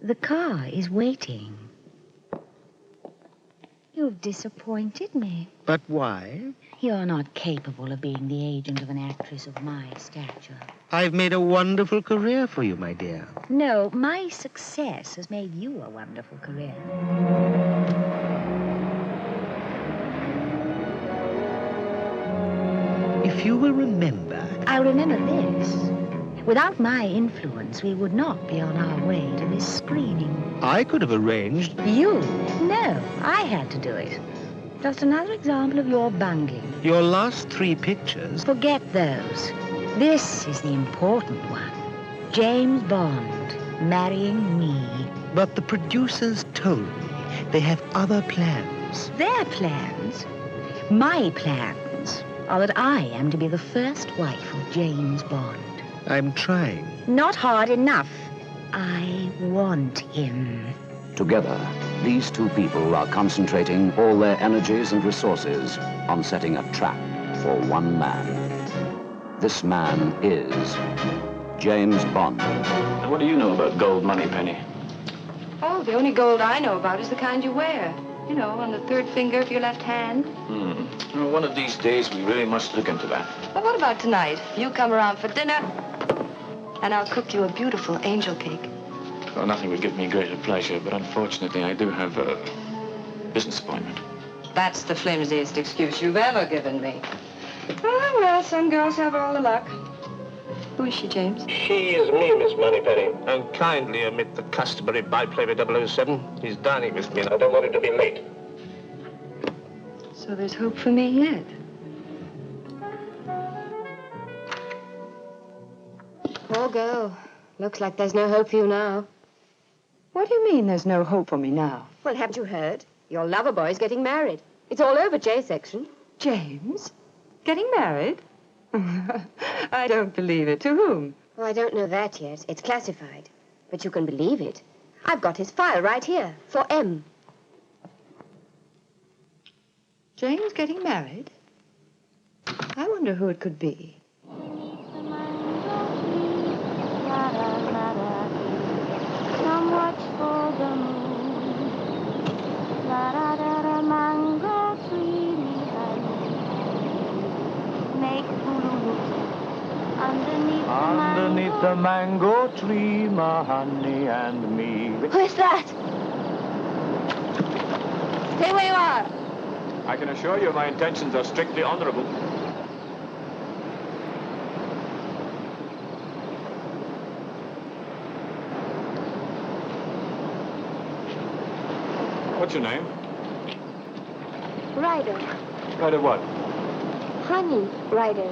The car is waiting. You've disappointed me. But why? You're not capable of being the agent of an actress of my stature. I've made a wonderful career for you, my dear. No, my success has made you a wonderful career. If you will remember... I'll remember this. Without my influence, we would not be on our way to this screening. I could have arranged... You? No, I had to do it. Just another example of your bungling. Your last 3 pictures... Forget those. This is the important one. James Bond marrying me. But the producers told me they have other plans. Their plans? My plans are that I am to be the first wife of James Bond. I'm trying. Not hard enough. I want him. Together, these 2 people are concentrating all their energies and resources on setting a trap for one man. This man is James Bond. What do you know about gold money, Penny? Oh, the only gold I know about is the kind you wear. You know, on the 3rd finger of your left hand. Well, one of these days, we really must look into that. Well, what about tonight? You come around for dinner, and I'll cook you a beautiful angel cake. Well, nothing would give me greater pleasure, but unfortunately, I do have a business appointment. That's the flimsiest excuse you've ever given me. Oh, well, some girls have all the luck. Who is she, James? She is me, Miss Moneypenny. And kindly omit the customary byplay with 007. He's dining with me, and I don't want him to be late. So there's hope for me yet. Poor girl. Looks like there's no hope for you now. What do you mean there's no hope for me now? Well, haven't you heard? Your lover boy's getting married. It's all over J section. James? Getting married? I don't believe it. To whom? Oh, I don't know that yet. It's classified. But you can believe it. I've got his file right here. For M. James getting married? I wonder who it could be. Some watch for the moon. Mango tree, make hulu underneath the mango tree, my honey and me. Who is that? Stay where you are. I can assure you my intentions are strictly honorable. What's your name? Ryder, Ryder what? honey, Ryder.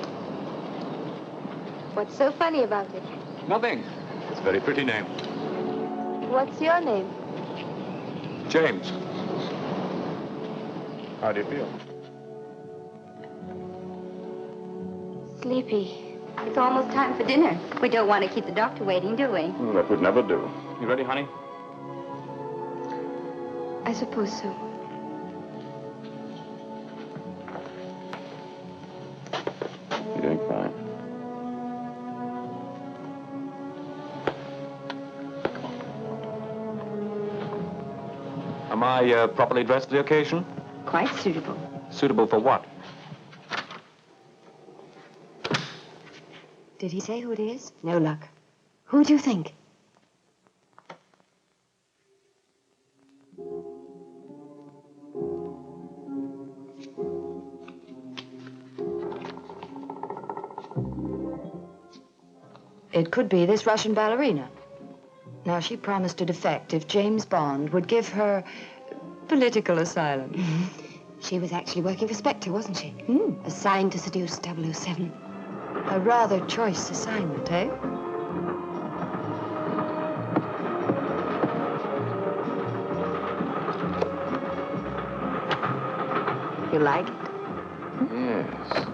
What's so funny about it? Nothing. It's a very pretty name. What's your name? James. How do you feel? Sleepy. It's almost time for dinner. We don't want to keep the doctor waiting, do we? Well, that would never do. You ready, honey? I suppose so. You're doing fine. Am I properly dressed for the occasion? Quite suitable. Suitable for what? Did he say who it is? No luck. Who do you think? It could be this Russian ballerina. Now, she promised to defect if James Bond would give her political asylum. She was actually working for Spectre, wasn't she? Assigned to seduce 007. A rather choice assignment, eh? You like it? Yes.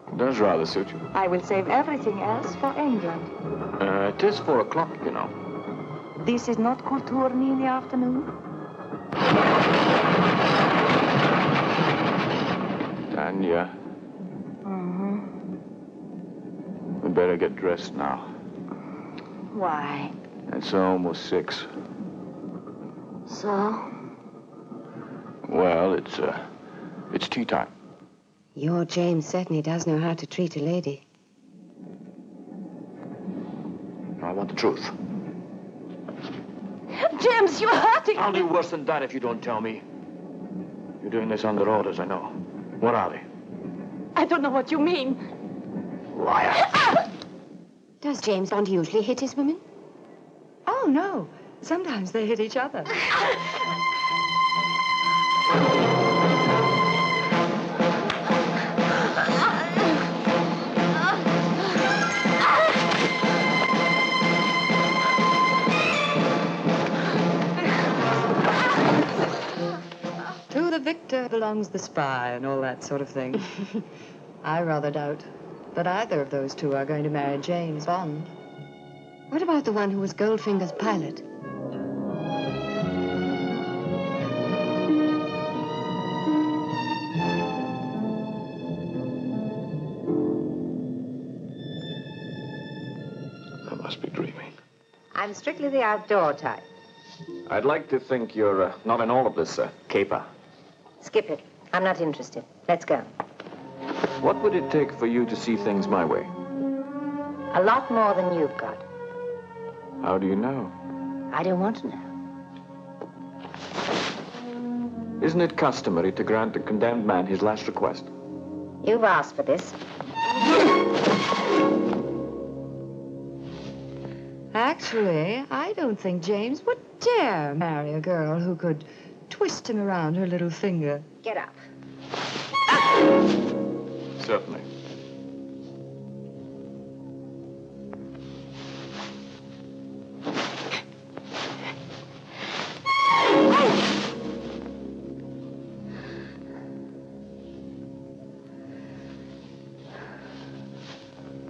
It does rather suit you. I will save everything else for England. It is 4 o'clock, you know. This is not Kulturni in the afternoon? Tanya. We'd better get dressed now. Why? It's almost 6. So? Well, it's tea time. Your James certainly does know how to treat a lady. I want the truth. James, you're hurting I'll do worse than that if you don't tell me. You're doing this under orders, I know. What are they? I don't know what you mean. Liar! Does James Bond usually hit his women? Oh, no. Sometimes they hit each other. To the victor belongs the spy and all that sort of thing. I rather doubt that either of those two are going to marry James Bond. What about the one who was Goldfinger's pilot? I must be dreaming. I'm strictly the outdoor type. I'd like to think you're not in all of this, caper. Skip it. I'm not interested. Let's go. What would it take for you to see things my way? A lot more than you've got. How do you know? I don't want to know. Isn't it customary to grant a condemned man his last request? You've asked for this. Actually, I don't think James would dare marry a girl who could twist him around her little finger. Get up. Certainly.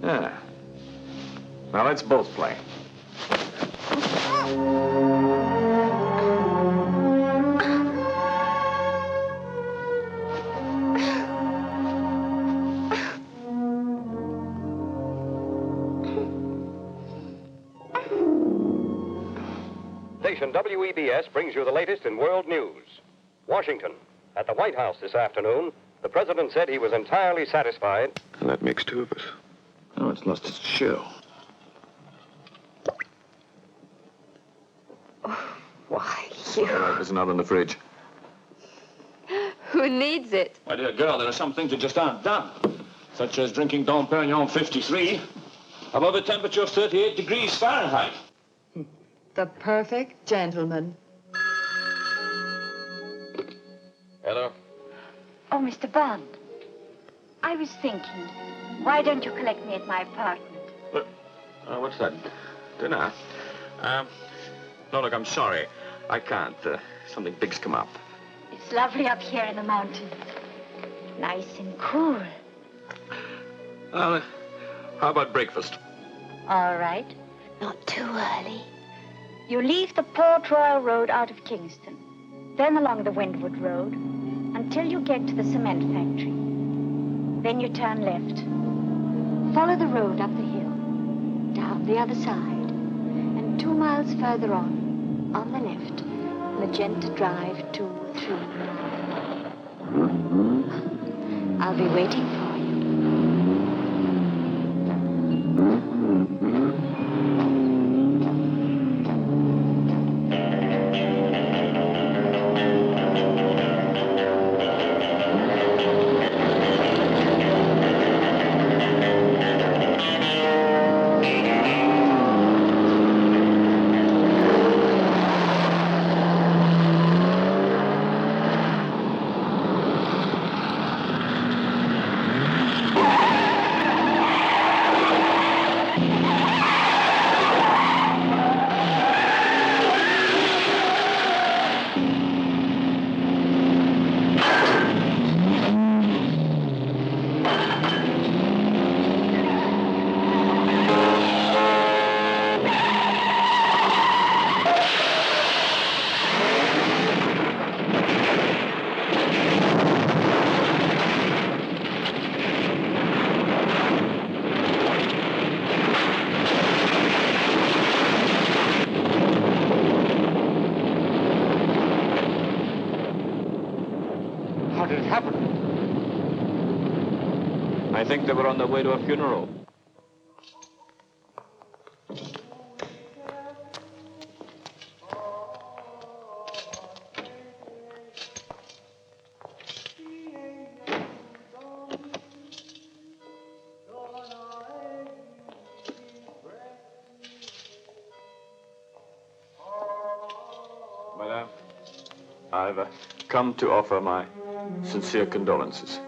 Yeah. Now let's both play. Station WEBS brings you the latest in world news. Washington. At the White House this afternoon, the president said he was entirely satisfied. And that makes two of us. Oh, it's lost its chill. Why, All right, there's another in the fridge. Who needs it? My dear girl, there are some things that just aren't done. Such as drinking Dom Perignon 53 above a temperature of 38 degrees Fahrenheit. The perfect gentleman. Hello? Oh, Mr. Bond. I was thinking, why don't you collect me at my apartment? What's that? Dinner? No, look, I'm sorry. I can't. Something big's come up. It's lovely up here in the mountains. Nice and cool. How about breakfast? All right. Not too early. You leave the Port Royal Road out of Kingston, then along the Windward Road, until you get to the cement factory. Then you turn left. Follow the road up the hill, down the other side, and 2 miles further on the left, Magenta Drive 2 3. I'll be waiting for you. I think they were on their way to a funeral. Madame, I've come to offer my sincere condolences.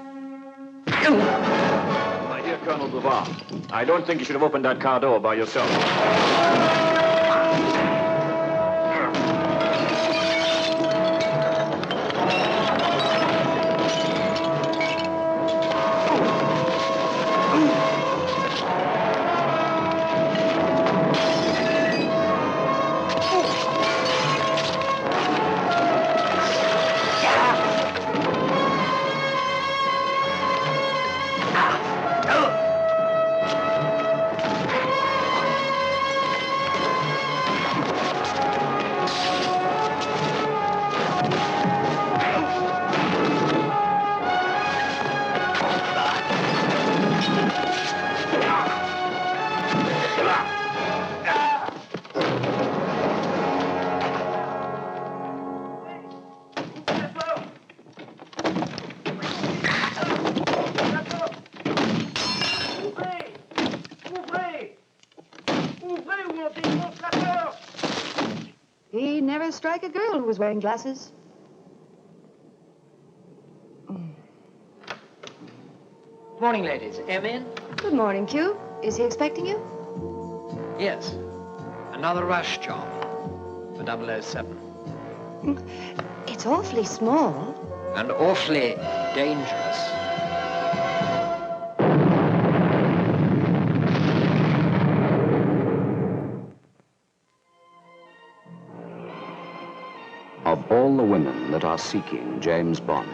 My dear Colonel Bouvard, I don't think you should have opened that car door by yourself. He'd never strike a girl who was wearing glasses. Morning, ladies. Air in? Good morning, Q. Is he expecting you? Yes. Another rush job for 007. It's awfully small. And awfully dangerous. Of all the women that are seeking James Bond,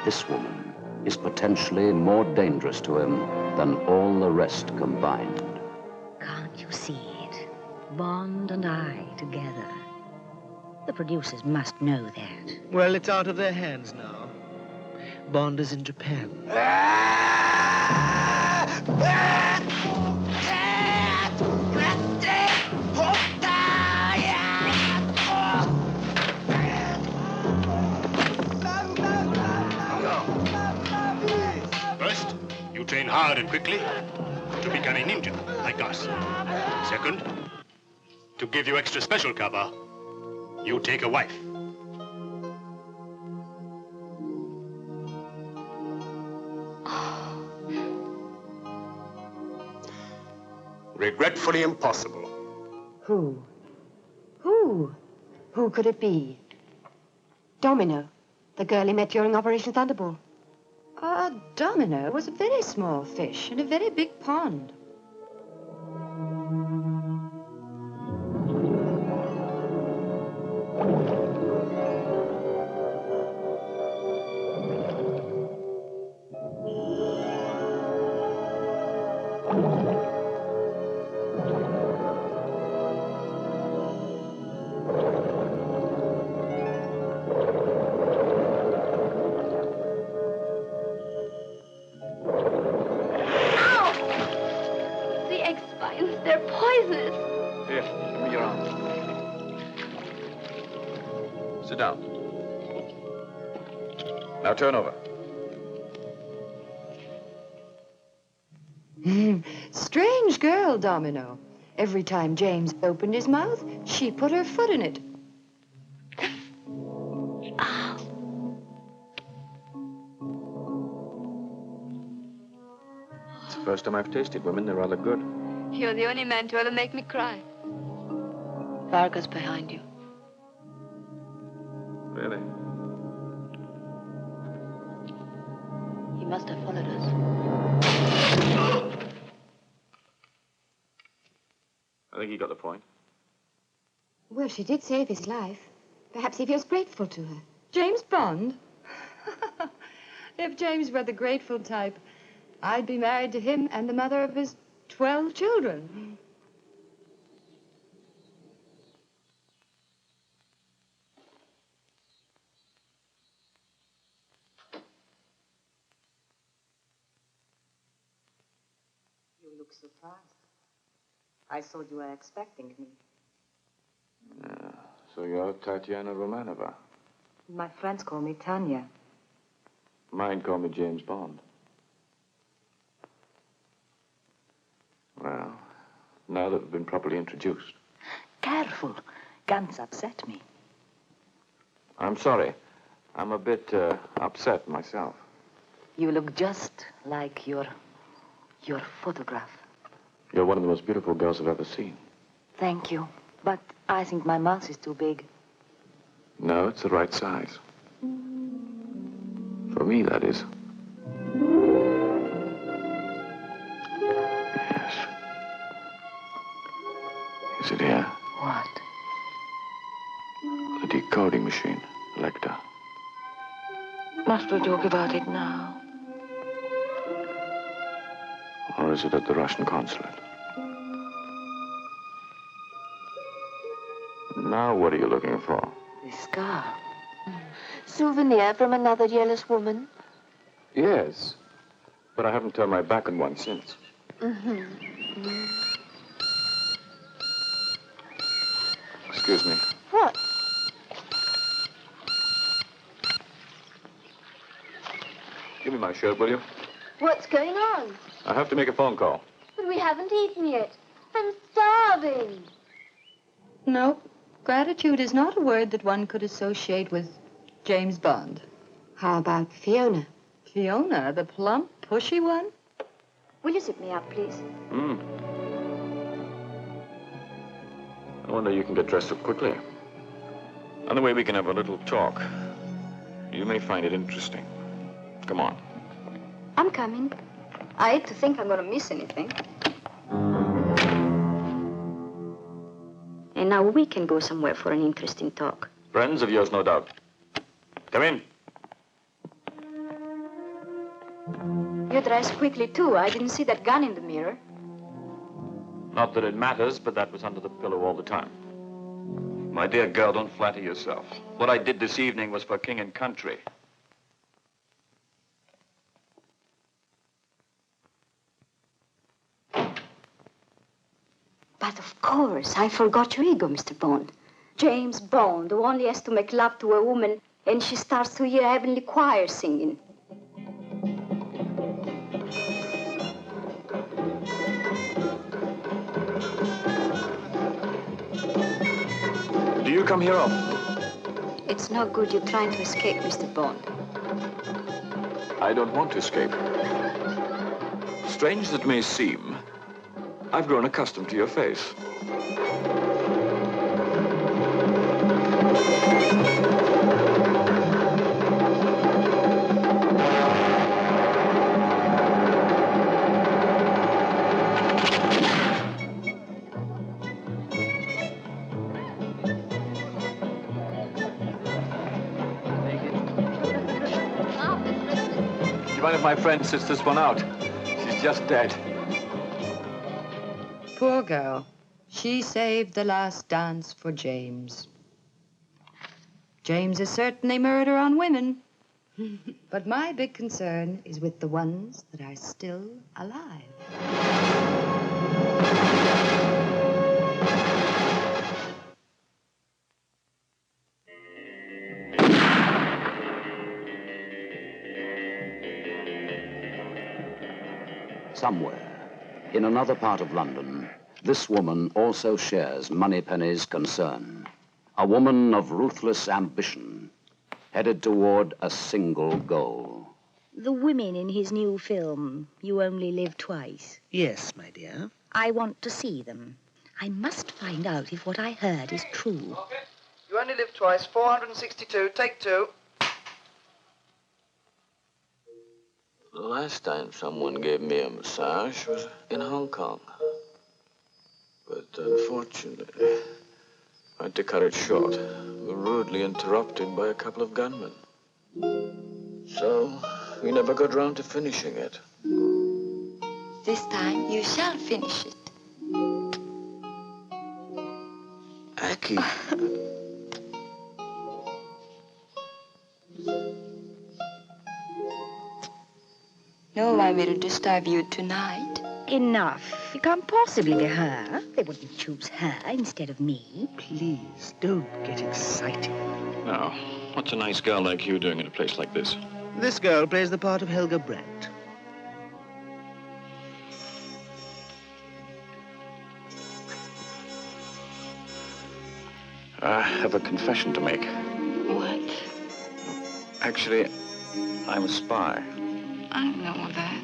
this woman is potentially more dangerous to him than all the rest combined. Can't you see it? Bond and I together. The producers must know that. Well, it's out of their hands now. Bond is in Japan. First, you train hard and quickly to become a ninja, like us. Second, to give you extra special cover, you take a wife. Regretfully impossible. Who? Who? Who could it be? Domino, the girl he met during Operation Thunderball. Domino was a very small fish in a very big pond. They're poisonous. Here, give me your arm. Sit down. Now turn over. Strange girl, Domino. Every time James opened his mouth, she put her foot in it. It's the first time I've tasted women. They're rather good. You're the only man to ever make me cry. Varga's behind you. Really? He must have followed us. I think he got the point. Well, she did save his life. Perhaps he feels grateful to her. James Bond? If James were the grateful type, I'd be married to him and the mother of his 12 children. You look surprised. I thought you were expecting me. So you're Tatiana Romanova. My friends call me Tanya. Mine call me James Bond. Well, now that we've been properly introduced. Careful. Guns upset me. I'm sorry. I'm a bit upset myself. You look just like your photograph. You're one of the most beautiful girls I've ever seen. Thank you. But I think my mouth is too big. No, it's the right size. For me, that is. Yes. Is it here? What? The decoding machine, Lecter. Must we talk about it now? Or is it at the Russian consulate? Now what are you looking for? This scar. Souvenir from another jealous woman? Yes. But I haven't turned my back on one since. Excuse me. What? Give me my shirt, will you? What's going on? I have to make a phone call. But we haven't eaten yet. I'm starving. No, gratitude is not a word that one could associate with James Bond. How about Fiona? Fiona, the plump, pushy one? Will you zip me up, please? I wonder you can get dressed so quickly. On the way, we can have a little talk. You may find it interesting. Come on. I'm coming. I hate to think I'm going to miss anything. And now we can go somewhere for an interesting talk. Friends of yours, no doubt. Come in. You dressed quickly, too. I didn't see that gun in the mirror. Not that it matters, but that was under the pillow all the time. My dear girl, don't flatter yourself. What I did this evening was for king and country. But of course, I forgot your ego, Mr. Bond. James Bond, who only has to make love to a woman and she starts to hear heavenly choir singing. Do you come here often? It's no good you trying to escape, Mr. Bond. I don't want to escape. Strange as it may seem, I've grown accustomed to your face. Do you mind if my friend sits this one out? She's just dead. Poor girl. She saved the last dance for James. James is certainly murder on women. But my big concern is with the ones that are still alive. Somewhere, in another part of London, this woman also shares Moneypenny's concern. A woman of ruthless ambition, headed toward a single goal. The women in his new film, You Only Live Twice. Yes, my dear. I want to see them. I must find out if what I heard is true. Okay. You Only Live Twice, 462, take two. The last time someone gave me a massage was in Hong Kong. But unfortunately, I had to cut it short. We were rudely interrupted by a couple of gunmen. So, we never got round to finishing it. This time you shall finish it. Aki. No, I will disturb you tonight. Enough. You can't possibly be her. They wouldn't choose her instead of me. Please, don't get excited. Now, what's a nice girl like you doing in a place like this? This girl plays the part of Helga Brandt. I have a confession to make. What? Actually, I'm a spy. I know that.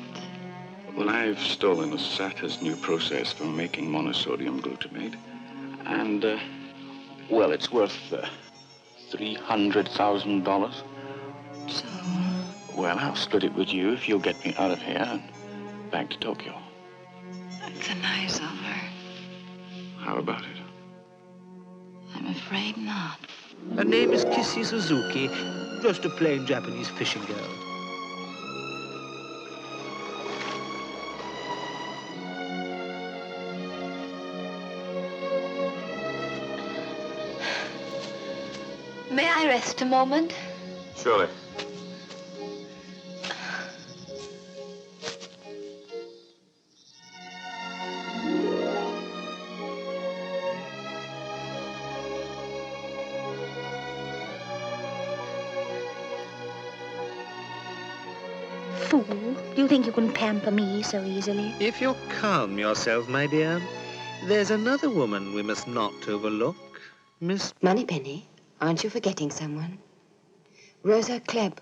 Well, I've stolen Asata's new process for making monosodium glutamate. And, well, it's worth $300,000. So? Well, I'll split it with you if you'll get me out of here and back to Tokyo. That's a nice offer. How about it? I'm afraid not. Her name is Kissy Suzuki, just a plain Japanese fishing girl. May I rest a moment? Surely. Fool. Do you think you can pamper me so easily? If you'll calm yourself, my dear, there's another woman we must not overlook. Miss Moneypenny, aren't you forgetting someone? Rosa Klebb.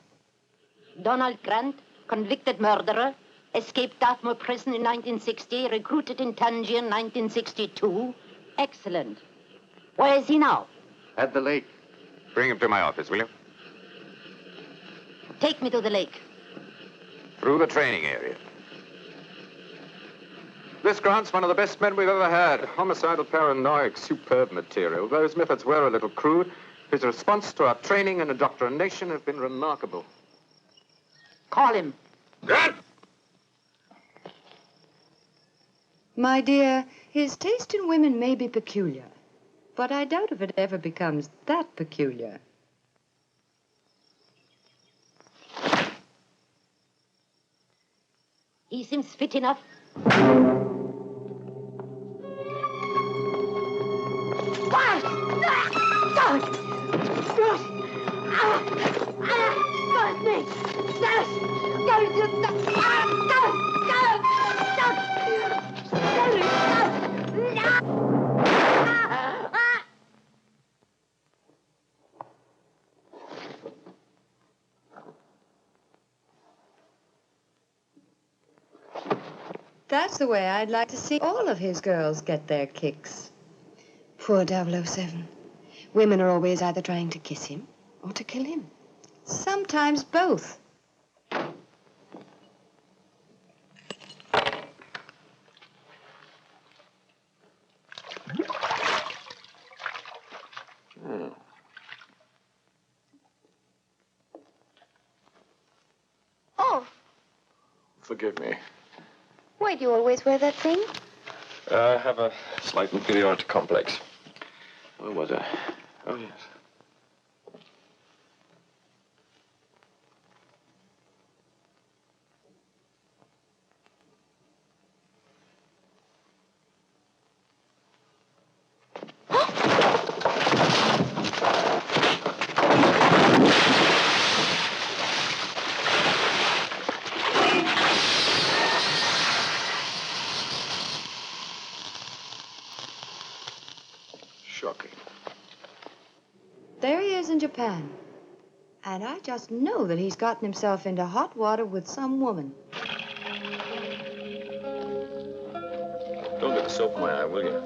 Donald Grant, convicted murderer, escaped Dartmoor prison in 1960, recruited in Tangier in 1962. Excellent. Where is he now? At the lake. Bring him to my office, will you? Take me to the lake. Through the training area. This Grant's one of the best men we've ever had. Homicidal, paranoid, superb material. Though his methods were a little crude, his response to our training and indoctrination have been remarkable. Call him. Grant! My dear, his taste in women may be peculiar, but I doubt if it ever becomes that peculiar. He seems fit enough. What? Don't! Bruce! Don't me! Don't! That's the way I'd like to see all of his girls get their kicks. Poor 007. Women are always either trying to kiss him or to kill him. Sometimes both. Oh, Forgive me. why do you always wear that thing? I have a slight inferiority complex. Where was I? Oh, yes. Shocking. There he is in Japan. And I just know that he's gotten himself into hot water with some woman. Don't get the soap in my eye, will you?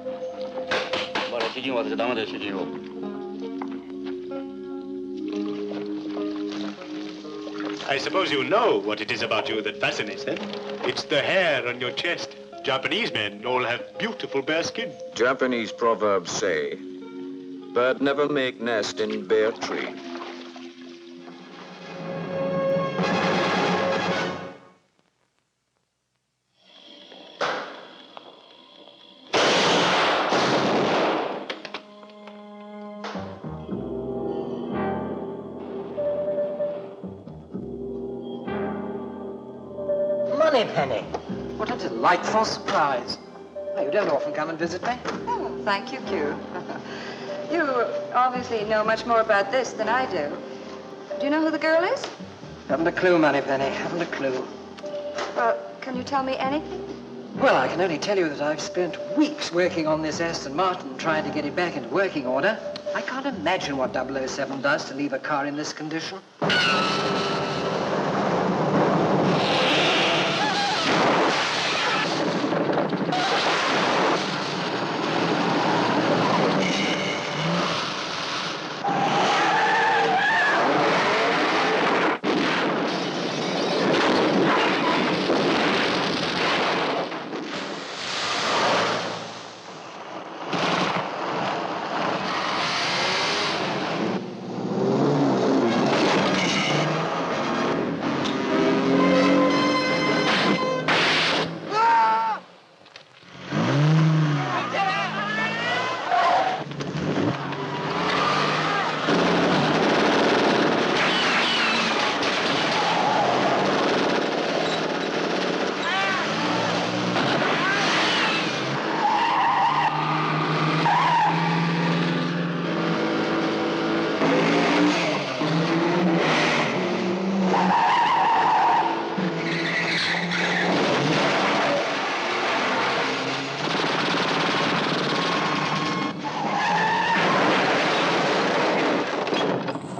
I suppose you know what it is about you that fascinates them. It's the hair on your chest. Japanese men all have beautiful bare skin. Japanese proverbs say, bird never make nest in bare tree. Moneypenny, What a delightful surprise. Oh, you don't often come and visit me. Oh, thank you, Q. You obviously know much more about this than I do. Do you know who the girl is? Haven't a clue, Moneypenny. Haven't a clue. Well, can you tell me anything? Well, I can only tell you that I've spent weeks working on this Aston Martin, trying to get it back into working order. I can't imagine what 007 does to leave a car in this condition.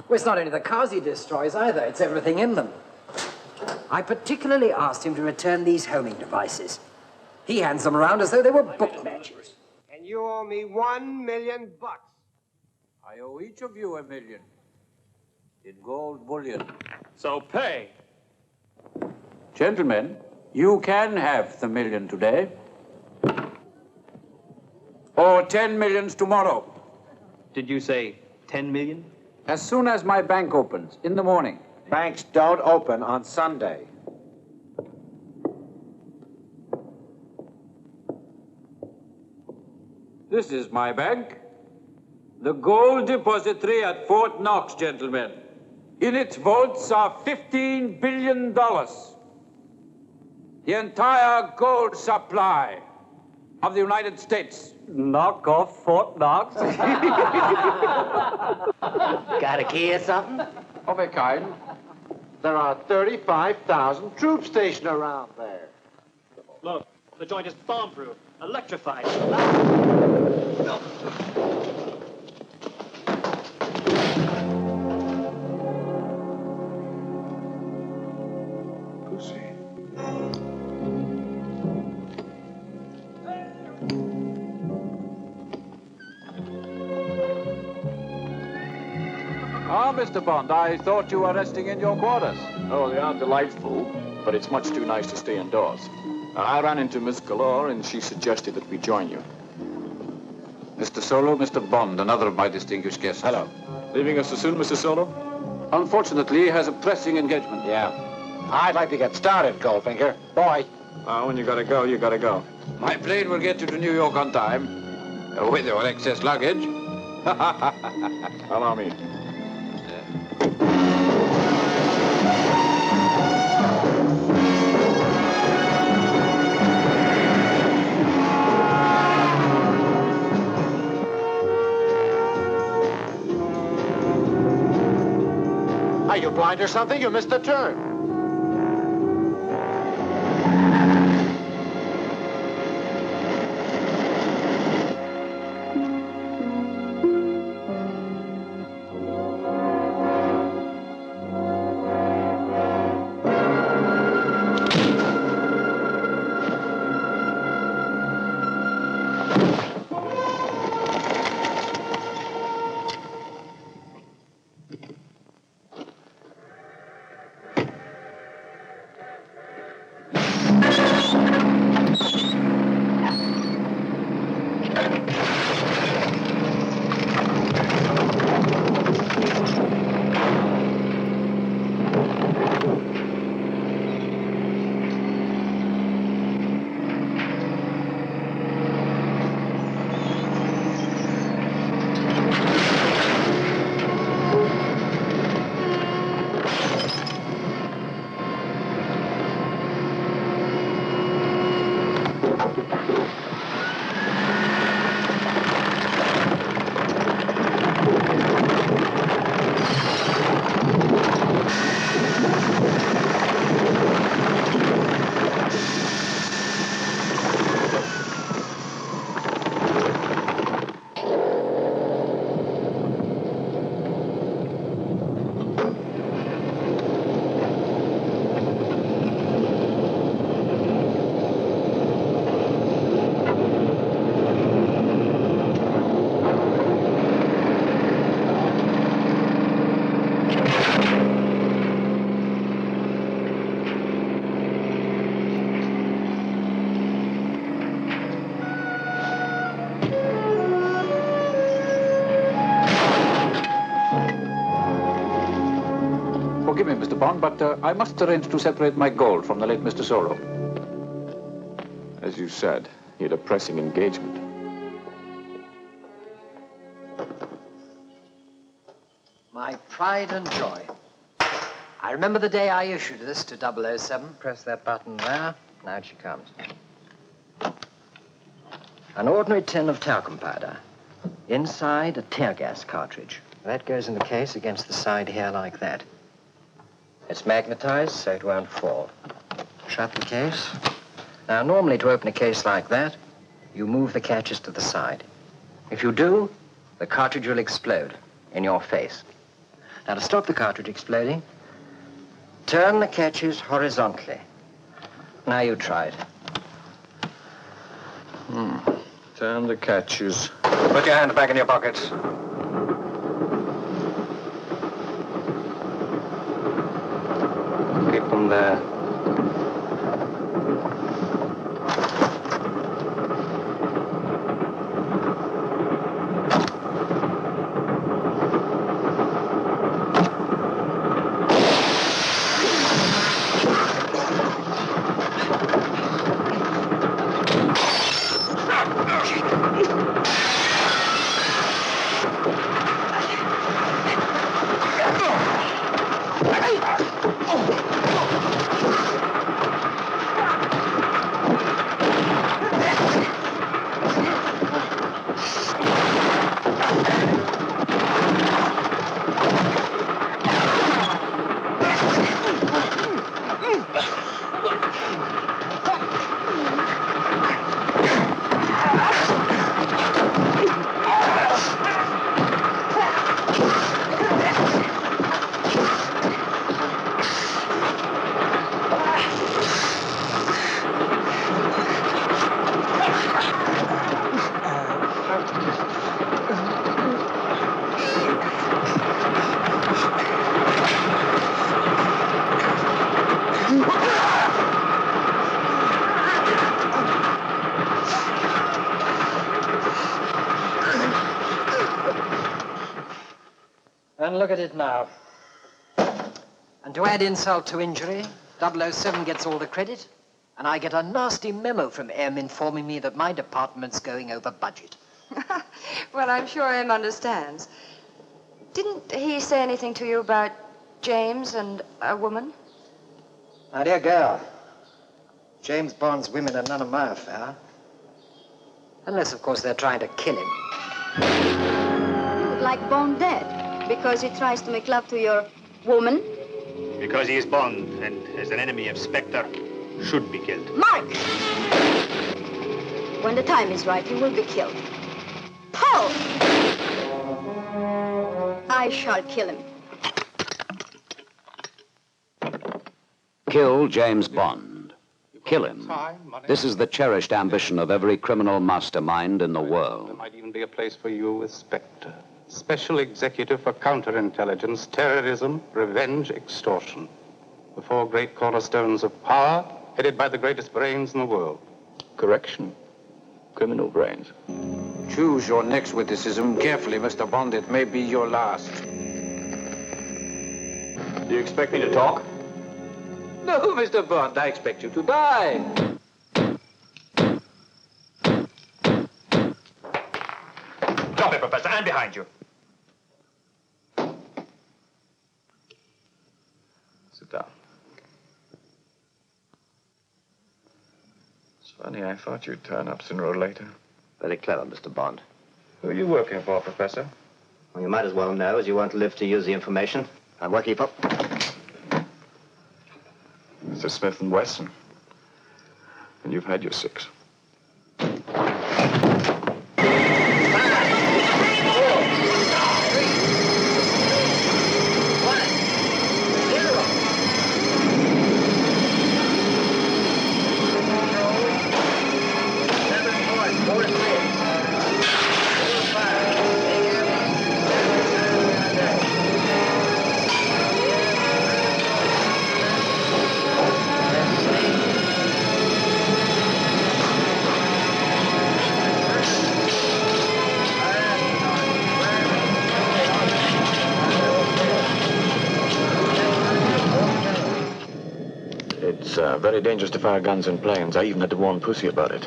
Well, it's not only the cars he destroys either, it's everything in them. I particularly asked him to return these homing devices. He hands them around as though they were book matches. And you owe me $1 million. I owe each of you $1 million. In gold bullion. So pay. Gentlemen, you can have the $1 million today. Or 10 millions tomorrow. Did you say 10 million? As soon as my bank opens, in the morning. Banks don't open on Sunday. This is my bank. The Gold Depository at Fort Knox, gentlemen. In its vaults are $15 billion. The entire gold supply of the United States. Knock off Fort Knox? Got a key or something? Of a kind. There are 35,000 troops stationed around there. Look, the joint is bomb-proof, electrified. Ah, Mr. Bond, I thought you were resting in your quarters. Oh, they are delightful, but it's much too nice to stay indoors. I ran into Miss Galore, and she suggested that we join you. Mr. Solo, Mr. Bond, another of my distinguished guests. Hello. Leaving us so soon, Mr. Solo? Unfortunately, he has a pressing engagement. Yeah. I'd like to get started, Goldfinger. Boy. When you gotta go, you gotta go. My plane will get you to New York on time. With your excess luggage. Allow me. Are you blind or something? You missed the turn. Forgive me, Mr. Bond, but I must arrange to separate my gold from the late Mr. Sorrow. As you said, he had a pressing engagement. My pride and joy. I remember the day I issued this to 007. Press that button there. Now she comes. An ordinary tin of talcum powder. Inside, a tear gas cartridge. That goes in the case against the side here like that. It's magnetized so it won't fall. Shut the case. Now, normally to open a case like that, you move the catches to the side. If you do, the cartridge will explode in your face. Now, to stop the cartridge exploding, turn the catches horizontally. Now you try it. Turn the catches. Put your hand back in your pockets. Keep them there. And look at it now. And to add insult to injury, 007 gets all the credit, and I get a nasty memo from M informing me that my department's going over budget. Well, I'm sure M understands. Didn't he say anything to you about James and a woman? My dear girl, James Bond's women are none of my affair. Unless, of course, they're trying to kill him. You would like Bond dead because he tries to make love to your woman? Because he is Bond and as an enemy of Spectre, should be killed. Mark! When the time is right, he will be killed. Paul! I shall kill him. Kill James Bond. Kill him. This is the cherished ambition of every criminal mastermind in the world. There might even be a place for you with Spectre. Special Executive for Counterintelligence, Terrorism, Revenge, Extortion. The four great cornerstones of power, headed by the greatest brains in the world. Correction. Criminal brains. Choose your next witticism carefully, Mr. Bond. It may be your last. Do you expect me to talk? No, Mr. Bond, I expect you to die. Drop it, Professor, and behind you. Sit down. It's funny, I thought you'd turn up sooner or later. Very clever, Mr. Bond. Who are you working for, Professor? Well, you might as well know, as you won't live to use the information. I'm working for... Mr. Smith & Wesson. And you've had your 6. It's very dangerous to fire guns in planes. I even had to warn Pussy about it.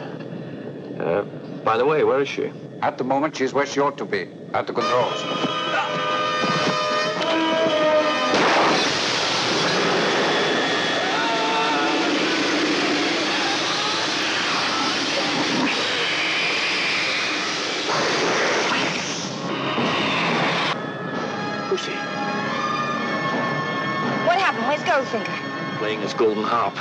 By the way, where is she? At the moment, she's where she ought to be, at the controls. Pussy, What happened? Where's Goldfinger? playing his golden harp.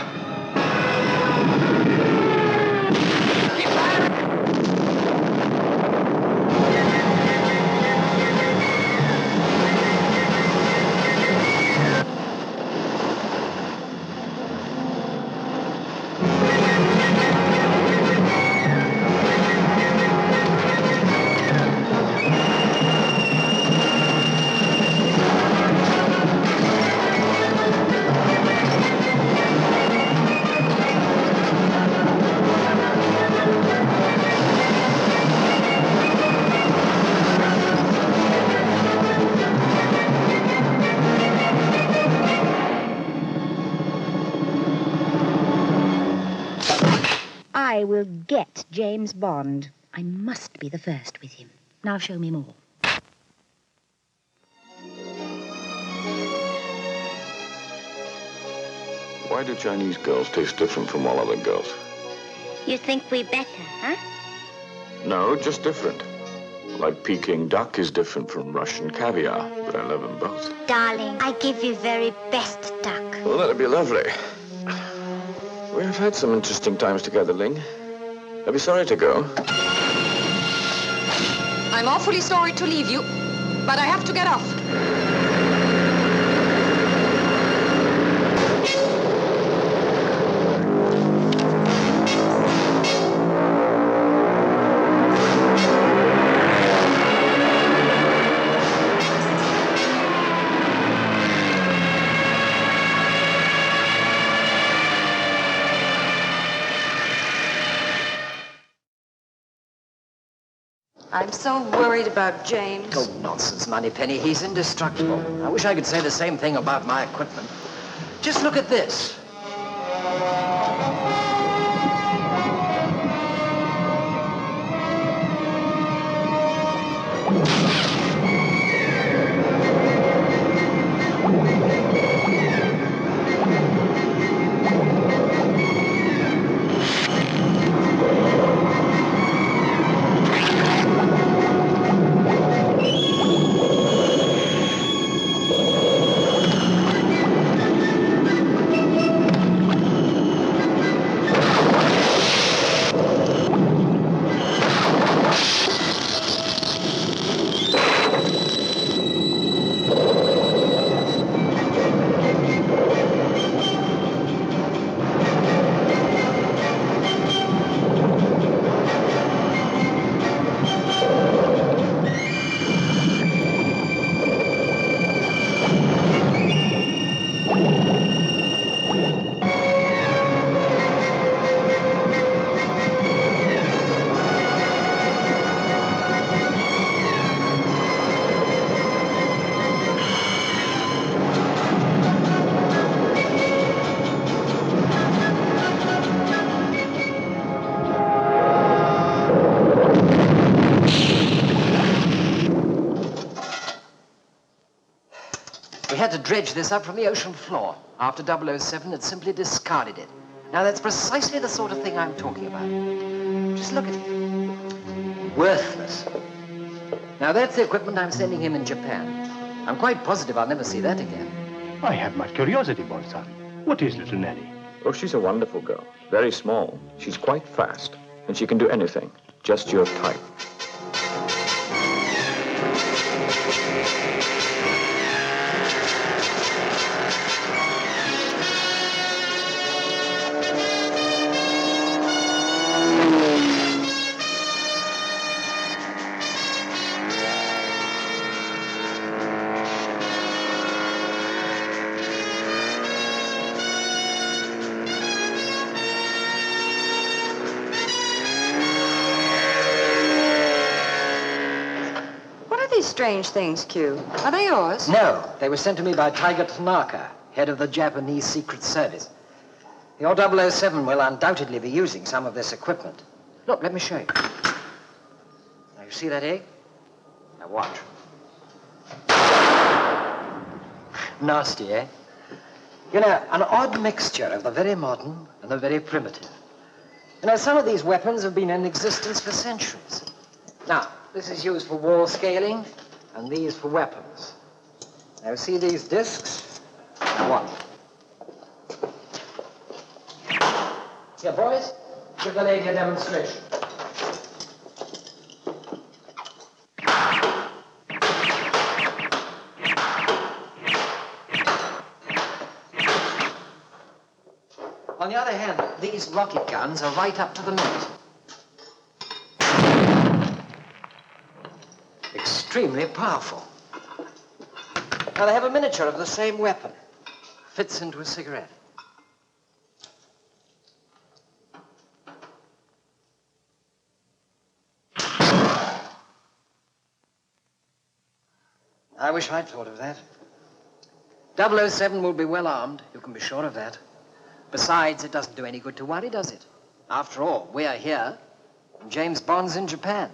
I will get James Bond. I must be the first with him. Now show me more. Why do Chinese girls taste different from all other girls? You think we're better, huh? No, just different. Like Peking duck is different from Russian caviar, but I love them both. Darling, I give you very best duck. Well, that'd be lovely. We've had some interesting times together, Ling. I'd be sorry to go. I'm awfully sorry to leave you, but I have to get off. I'm so worried about James. Oh, nonsense, Moneypenny. He's indestructible. I wish I could say the same thing about my equipment. Just look at this. We had to dredge this up from the ocean floor. After 007 had simply discarded it. Now, that's precisely the sort of thing I'm talking about. Just look at it. Worthless. Now, that's the equipment I'm sending him in Japan. I'm quite positive I'll never see that again. I have much curiosity, Bonson. What is little Nellie? Oh, she's a wonderful girl. Very small. She's quite fast. And she can do anything. Just your type. Strange things, Q. Are they yours? No, they were sent to me by Tiger Tanaka, head of the Japanese Secret Service. Your 007 will undoubtedly be using some of this equipment. Look, let me show you. Now, you see that egg? Now, watch. Nasty, eh? You know, an odd mixture of the very modern and the very primitive. You know, some of these weapons have been in existence for centuries. Now, this is used for wall scaling, and these for weapons. Now, see these discs? Now, watch. Here, boys, give the lady a demonstration. On the other hand, these rocket guns are right up to the limit. Extremely powerful. Now, they have a miniature of the same weapon. Fits into a cigarette. I wish I'd thought of that. 007 will be well armed, you can be sure of that. Besides, it doesn't do any good to worry, does it? After all, we're here, and James Bond's in Japan.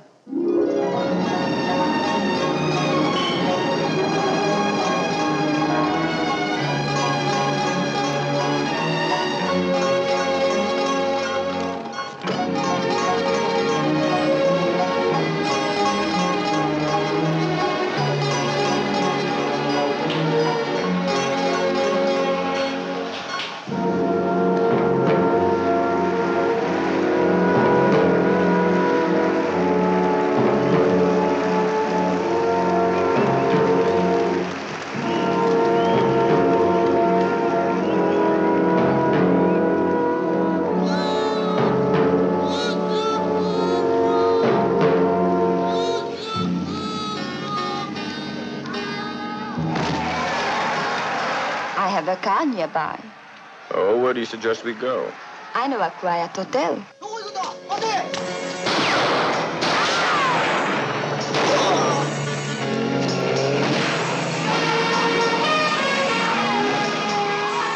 I have a car nearby. Oh, where do you suggest we go? I know a quiet hotel.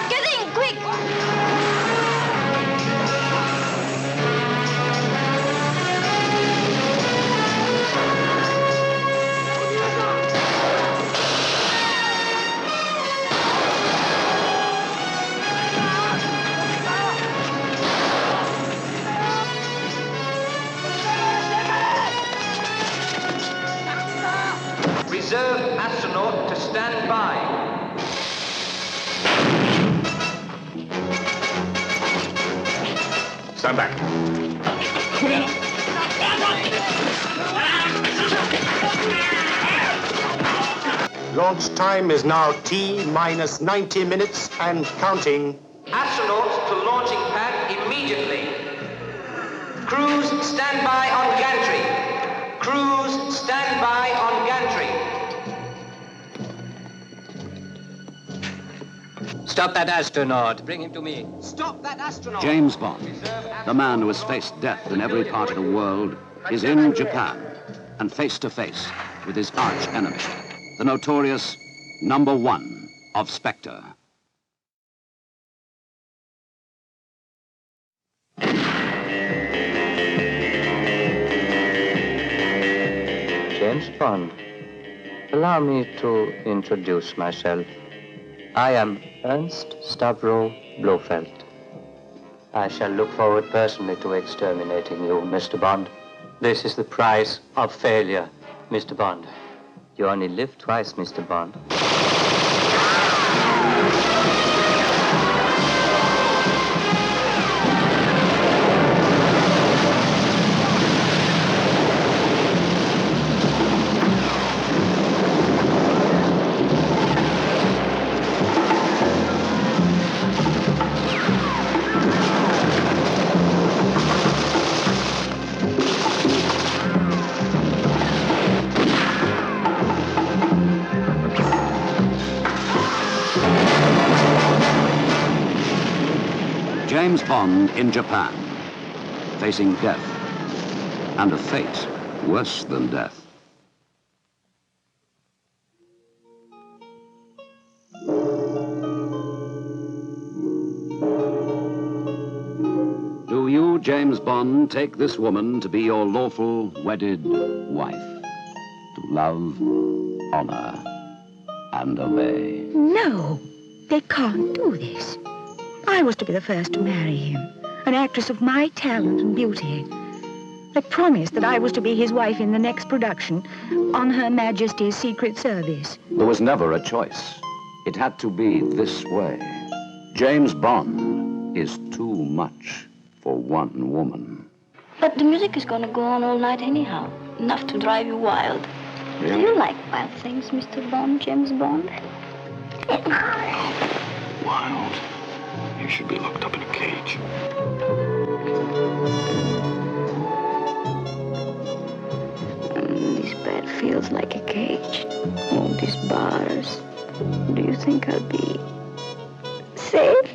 Get in, quick! Reserve astronaut to stand by. Stand back. Launch time is now T minus 90 minutes and counting. Astronauts to launching pad immediately. Crews stand by on gantry. Crews stand by on gantry. Stop that astronaut. Bring him to me. Stop that astronaut. James Bond, the man who has faced death in every part of the world, is in Japan and face to face with his arch enemy, the notorious #1 of Spectre. James Bond, allow me to introduce myself. I am Ernst Stavro Blofeld. I shall look forward personally to exterminating you, Mr. Bond. This is the price of failure, Mr. Bond. You only live twice, Mr. Bond. James Bond in Japan, facing death, and a fate worse than death. James Bond, take this woman to be your lawful wedded wife. To love, honor, and obey. No, they can't do this. I was to be the first to marry him, an actress of my talent and beauty. They promised that I was to be his wife in the next production on Her Majesty's Secret Service. There was never a choice. It had to be this way. James Bond is too much for one woman. But the music is going to go on all night anyhow. Enough to drive you wild. Do you like wild things, Mr. Bond, James Bond? Wild. You should be locked up in a cage. This bed feels like a cage. All these bars. Do you think I'll be safe?